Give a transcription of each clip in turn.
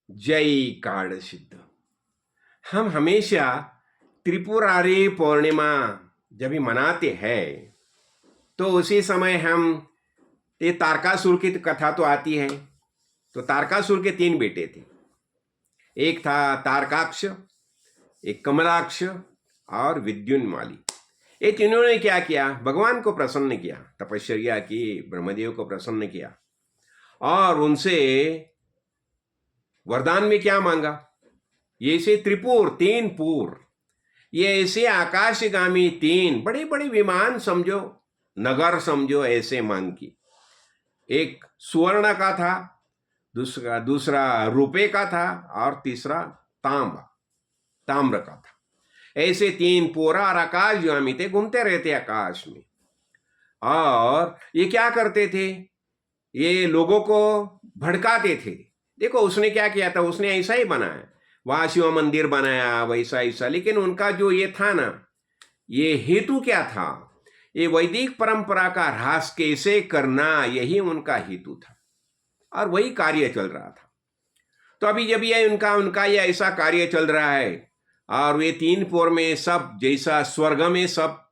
जय काड़ सिद्ध। हम हमेशा त्रिपुरारी पूर्णिमा जब भी मनाते हैं तो उसी समय हम ये तारकासुर की कथा तो आती है। तो तारकासुर के तीन बेटे थे। एक था तारकाक्ष, एक कमलाक्ष और विद्युन्माली। ये तीनों ने क्या किया? भगवान को प्रसन्न किया, तपस्या की, ब्रह्मदेव को प्रसन्न किया और उनसे वरदान में क्या मांगा? ये से त्रिपुर, तीन पुर, ये ऐसे आकाशगामी तीन बड़े बड़े विमान समझो, नगर समझो, ऐसे मांग की। एक सुवर्ण का था, दूसरा दूसरा रुपए का था और तीसरा ताम्र का था। ऐसे तीन पूरा और आकाशगामी थे, घूमते रहते आकाश में। और ये क्या करते थे? ये लोगों को भड़काते थे। देखो उसने क्या किया था, उसने ऐसा ही बनाया, वहां शिव मंदिर बनाया, वैसा ऐसा। लेकिन उनका जो ये था ना, ये हेतु क्या था? ये वैदिक परंपरा का ह्रास कैसे करना, यही उनका हेतु था और वही कार्य चल रहा था। तो अभी जब ये उनका उनका ये ऐसा कार्य चल रहा है और वे तीन पोर में सब जैसा स्वर्ग में सब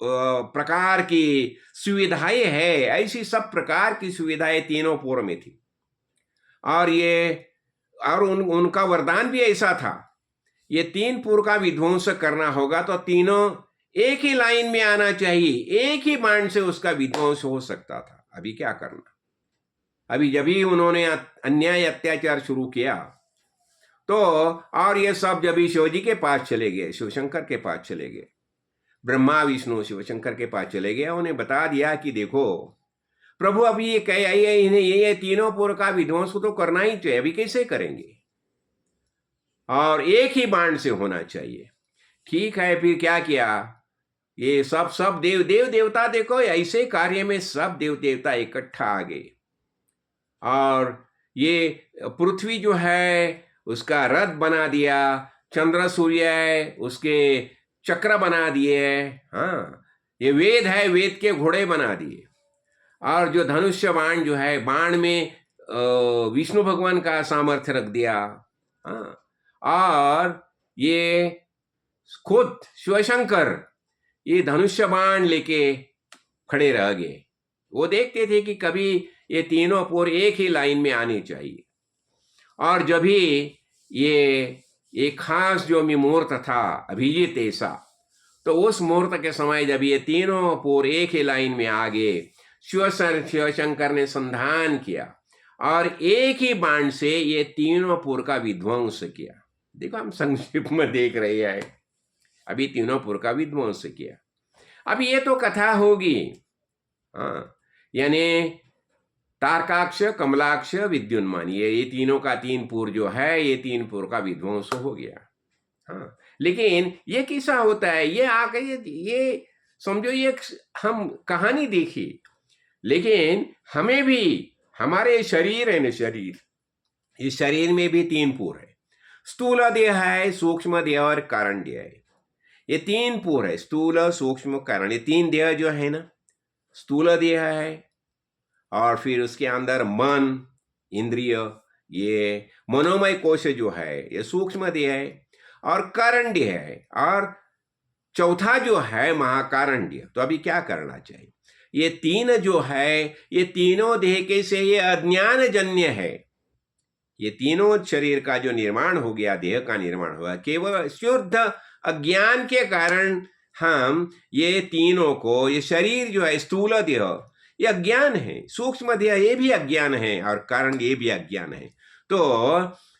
प्रकार की सुविधाएं है, ऐसी सब प्रकार की सुविधाएं तीनों पोर में थी। और ये और उनका वरदान भी ऐसा था, ये तीन पुर का विध्वंस करना होगा तो तीनों एक ही लाइन में आना चाहिए, एक ही बाण से उसका विध्वंस हो सकता था। अभी क्या करना? अभी जब ही उन्होंने अन्याय अत्याचार शुरू किया तो, और ये सब जब ही शिवजी के पास चले गए, शिवशंकर के पास चले गए, ब्रह्मा विष्णु शिवशंकर के पास चले गए, उन्हें बता दिया कि देखो प्रभु, अभी ये कह इन्हें ये तीनों पुर का विध्वंस तो करना ही चाहिए, अभी कैसे करेंगे? और एक ही बाण से होना चाहिए। ठीक है, फिर क्या किया? ये सब सब देवता देखो, ऐसे कार्य में सब देव देवता इकट्ठा आ गए और ये पृथ्वी जो है उसका रथ बना दिया, चंद्र सूर्य है उसके चक्र बना दिए। हाँ, ये वेद है, वेद के घोड़े बना दिए। और जो धनुष्य बाण जो है, बाण में विष्णु भगवान का सामर्थ्य रख दिया। हाँ, और ये खुद शिवशंकर ये धनुष्य बाण लेके खड़े रह गए। वो देखते थे कि कभी ये तीनों पुर एक ही लाइन में आने चाहिए। और जब भी ये एक खास जो मुहूर्त था अभिजीत ऐसा, तो उस मुहूर्त के समय जब ये तीनों पुर एक ही लाइन में आ गए, शिवशंकर ने संधान किया और एक ही बाण से ये तीनों पुर का विध्वंस किया। देखो हम संक्षिप्त में देख रहे हैं, अभी तीनों पुर का विध्वंस किया। अब ये तो कथा होगी। हाँ, यानी तारकाक्ष, कमलाक्ष, विद्युन्मान, ये तीनों का तीन पुर जो है, ये तीन पुर का विध्वंस हो गया। हाँ, लेकिन ये किस्सा होता है, ये आके ये समझो ये हम कहानी देखी, लेकिन हमें भी हमारे शरीर है ना, शरीर, इस शरीर में भी तीन पुर है। स्थूल देह है, सूक्ष्म देह और कारण देह है। ये तीन पुर है, स्थूल सूक्ष्म कारण। ये तीन देह जो है ना, स्थूल देह है और फिर उसके अंदर मन, इंद्रिय, ये मनोमय कोश जो है ये सूक्ष्म देह है और कारण देह है। और चौथा जो है महाकारण देह। तो अभी क्या करना चाहिए? ये तीन जो है, ये तीनों देह के से ये अज्ञान जन्य है। ये तीनों शरीर का जो निर्माण हो गया, देह का निर्माण हुआ, केवल शुद्ध अज्ञान के कारण हम ये तीनों को, ये शरीर जो है स्थूल देह ये अज्ञान है, सूक्ष्म देह ये भी अज्ञान है और कारण ये भी अज्ञान है। तो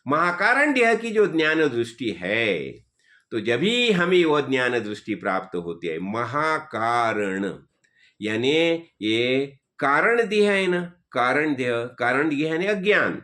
महाकारण देह की जो ज्ञान दृष्टि है, तो जब भी हमें वो ज्ञान दृष्टि प्राप्त होती है, महाकारण यानी ये कारण देह है ना, कारण देह यानी अज्ञान,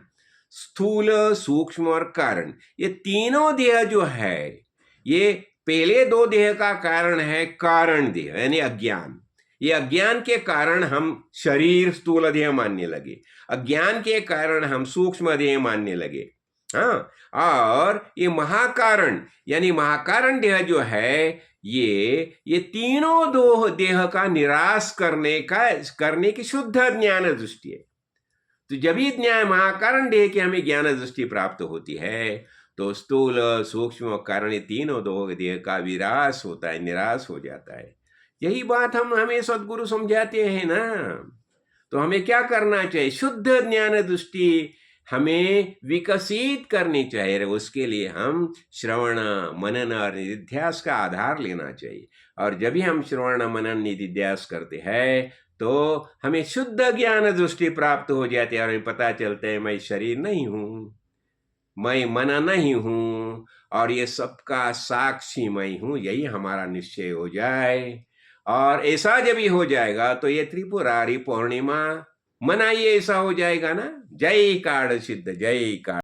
स्थूल सूक्ष्म और कारण, ये तीनों देह जो है, ये पहले दो देह का कारण है कारण देह यानी अज्ञान। ये अज्ञान के कारण हम शरीर स्थूल देह मानने लगे, अज्ञान के कारण हम सूक्ष्म देह मानने लगे। हाँ, और ये महाकारण यानी महाकारण देह जो है, ये तीनों दो देह का निराश करने की शुद्ध ज्ञान दृष्टि है। तो जब ही ज्ञान महाकारण देह की हमें ज्ञान दृष्टि प्राप्त होती है तो स्थूल सूक्ष्म कारण तीनों दो देह का विनाश होता है, निराश हो जाता है। यही बात हम हमें सदगुरु समझाते हैं ना। तो हमें क्या करना चाहिए? शुद्ध ज्ञान दृष्टि हमें विकसित करनी चाहिए। उसके लिए हम श्रवण मनन और निधिध्यास का आधार लेना चाहिए। और जब भी हम श्रवण मनन निधिध्यास करते हैं तो हमें शुद्ध ज्ञान दृष्टि प्राप्त हो जाती है और हमें पता चलता है मैं शरीर नहीं हूँ, मैं मन नहीं हूँ और ये सबका साक्षी मैं हूँ। यही हमारा निश्चय हो जाए और ऐसा जब ही हो जाएगा तो ये त्रिपुरारी पूर्णिमा मनाइए, ऐसा हो जाएगा ना। जय काड़ सिद्ध, जय काड़।